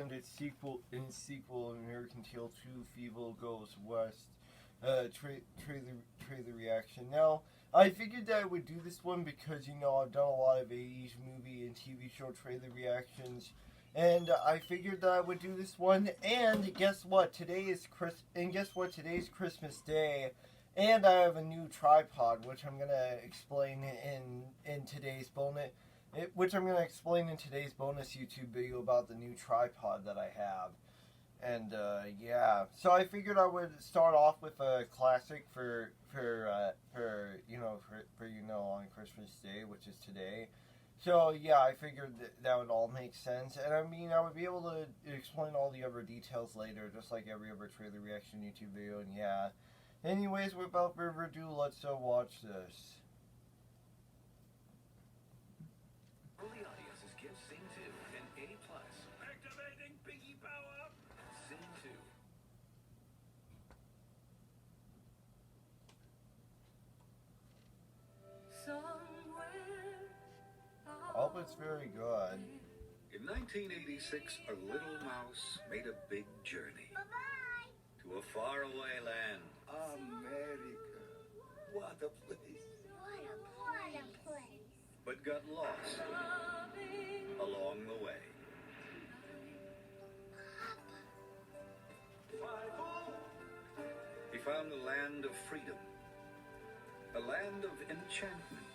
and its sequel, American Tail 2, Fivel Goes West, trailer reaction. Now, I figured that I would do this one because, I've done a lot of 80s movie and TV show trailer reactions, and I figured that I would do this one. And guess what? Today's Christmas Day, and I have a new tripod, which I'm gonna explain in today's bonus. Which I'm gonna explain in today's bonus YouTube video about the new tripod that I have. And yeah, so I figured I would start off with a classic for on Christmas Day, which is today. So yeah, I figured that would all make sense, and I mean I would be able to explain all the other details later, just like every other trailer reaction YouTube video. And yeah, anyways, without further ado, let's watch this. Early audiences give Sing 2 an A+. Activating Piggy Power! Sing 2. Oh, it's very good. In 1986, a little mouse made a big journey. Bye-bye! To a faraway land. America. What a place. What a place. But got lost along the way. He found a land of freedom, a land of enchantment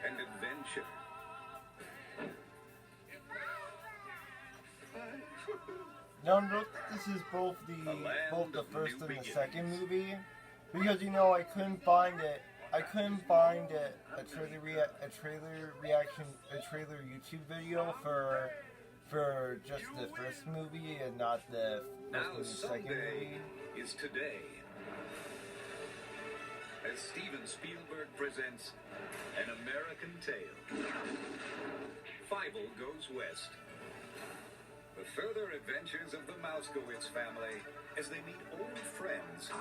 and adventure. Now note this is both the first and the second movie, because I couldn't find it. I couldn't find a trailer YouTube video for just the first movie and not the Now second Sunday movie. is today, as Steven Spielberg presents An American Tale. Fivel Goes West. The further adventures of the Mousekowitz family as they meet old friends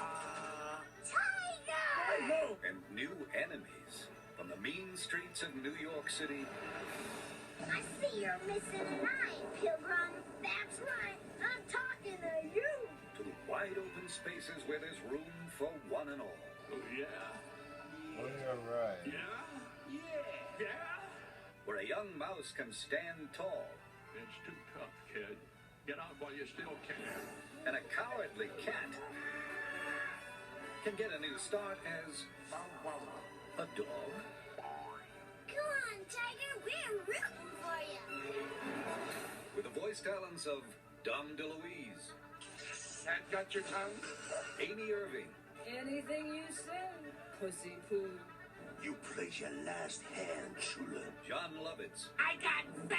Tiger! and new enemies from the mean streets of New York City I see you're missing an eye, Pilgrim. That's right. I'm talking to you. to wide open spaces where there's room for one and all. Oh, yeah. Oh, you're right. Yeah? Yeah? Where a young mouse can stand tall It's too tough, kid. Get out while you still can. and a cowardly cat can get a new start as a dog. Come on, Tiger. We're rooting for you. With the voice talents of Dom DeLuise, That got your tongue? Amy Irving, Anything you say, pussy poo. You place your last hand, Shula. John Lovitz, I got 7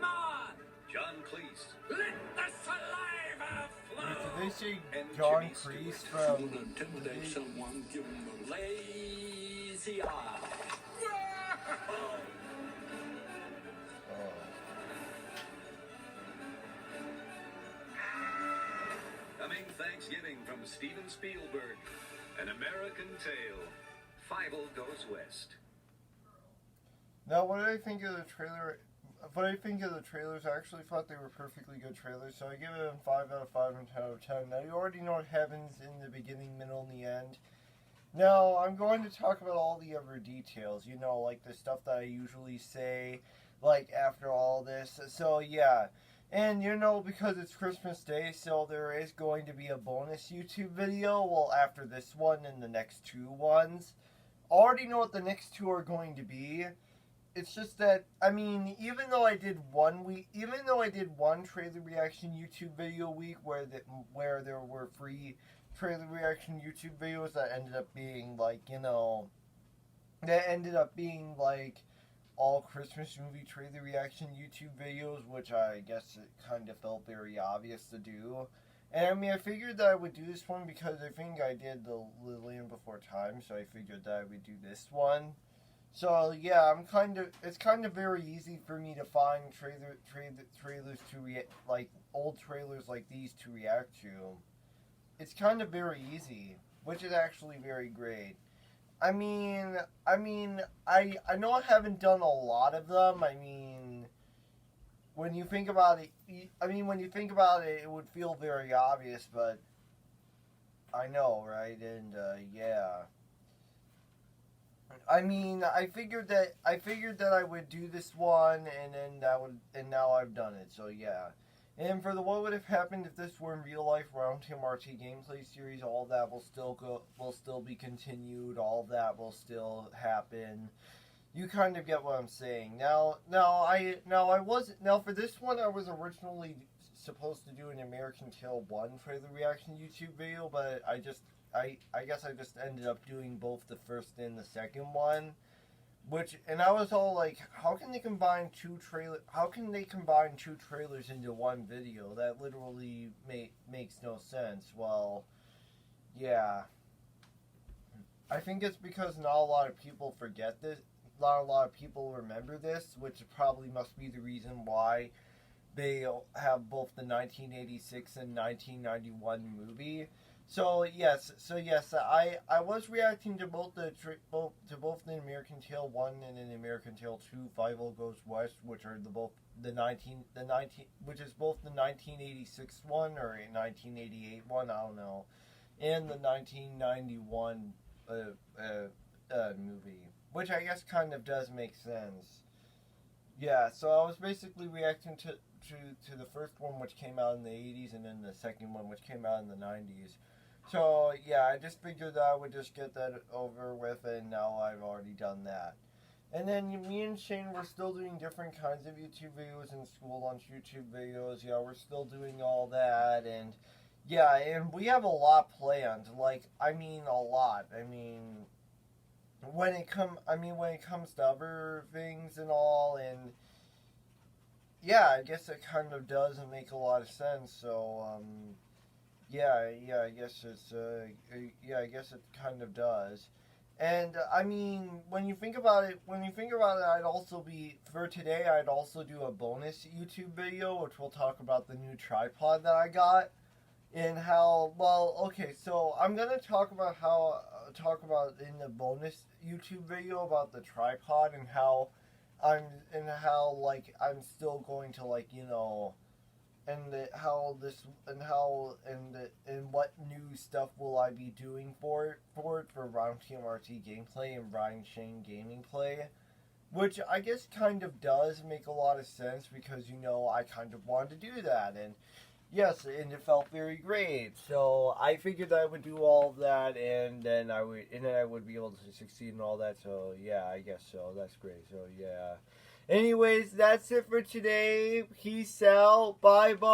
more. John Cleese, Let the saliva flow. Did they say and John Jimmy Stewart. Kreese You from? want to intimidate someone, give them the lazy eye. Oh. Coming Thanksgiving from Steven Spielberg, An American Tale, Fivel Goes West. Now, what did I think of the trailer? What I think of the trailers, I actually thought they were perfectly good trailers, so I give it a 5 out of 5 and 10 out of 10. Now, you already know what happens in the beginning, middle, and the end. Now, I'm going to talk about all the other details, like the stuff that I usually say, like, after all this. So, yeah. And, because it's Christmas Day, so there is going to be a bonus YouTube video, well, after this one and the next 2 ones. Already know what the next 2 are going to be. It's just that, even though I did one trailer reaction YouTube video week where there were free trailer reaction YouTube videos that ended up being all Christmas movie trailer reaction YouTube videos, which I guess it kind of felt very obvious to do. And I figured that I would do this one because I think I did the Land Before Time, so I figured that I would do this one. So yeah, it's kind of very easy for me to find trailers to old trailers like these to react to. It's kind of very easy, which is actually very great. I know I haven't done a lot of them. when you think about it, when you think about it, it would feel very obvious, but I know, right? And yeah. I figured that I would do this one, and then and now I've done it. So yeah. And for the what would have happened if this were in real life Round 2 RT gameplay series, all that will still be continued. All that will still happen. You kind of get what I'm saying. Now for this one I was originally supposed to do an American Tail 1 for the reaction YouTube video, but I guess I just ended up doing both the first and the second one. And I was all like, how can they combine two trailers into one video? That literally makes no sense. Well, yeah. I think it's because not a lot of people forget this. Not a lot of people remember this, which probably must be the reason why they have both the 1986 and 1991 movie. So yes, I was reacting to both the American Tail 1 and an American Tail 2 Fivel Goes West, which are which is both the 1986 one or a 1988 one, I don't know, and the 1991 movie, which I guess kind of does make sense. Yeah, so I was basically reacting to the first one, which came out in the 80s, and then the second one, which came out in the 90s. So, yeah, I just figured that I would just get that over with, and now I've already done that. And then me and Shane were still doing different kinds of YouTube videos in school lunch YouTube videos. Yeah, we're still doing all that, and yeah, and we have a lot planned. Like, I mean, a lot. When it comes to other things and all, and yeah, I guess it kind of does make a lot of sense. So, yeah, I guess I guess it kind of does. And when you think about it, I'd also do a bonus YouTube video, which will talk about the new tripod that I got, and how so I'm gonna talk about in the bonus YouTube video about the tripod and how I'm still going to and what new stuff will I be doing for Round Team RT gameplay and Brian Shane gaming play, which I guess kind of does make a lot of sense because I kind of wanted to do that, and yes, and it felt very great. So I figured I would do all of that, and then I would be able to succeed in all that. So yeah, I guess so. That's great. So yeah. Anyways, that's it for today. Peace out. Bye bye.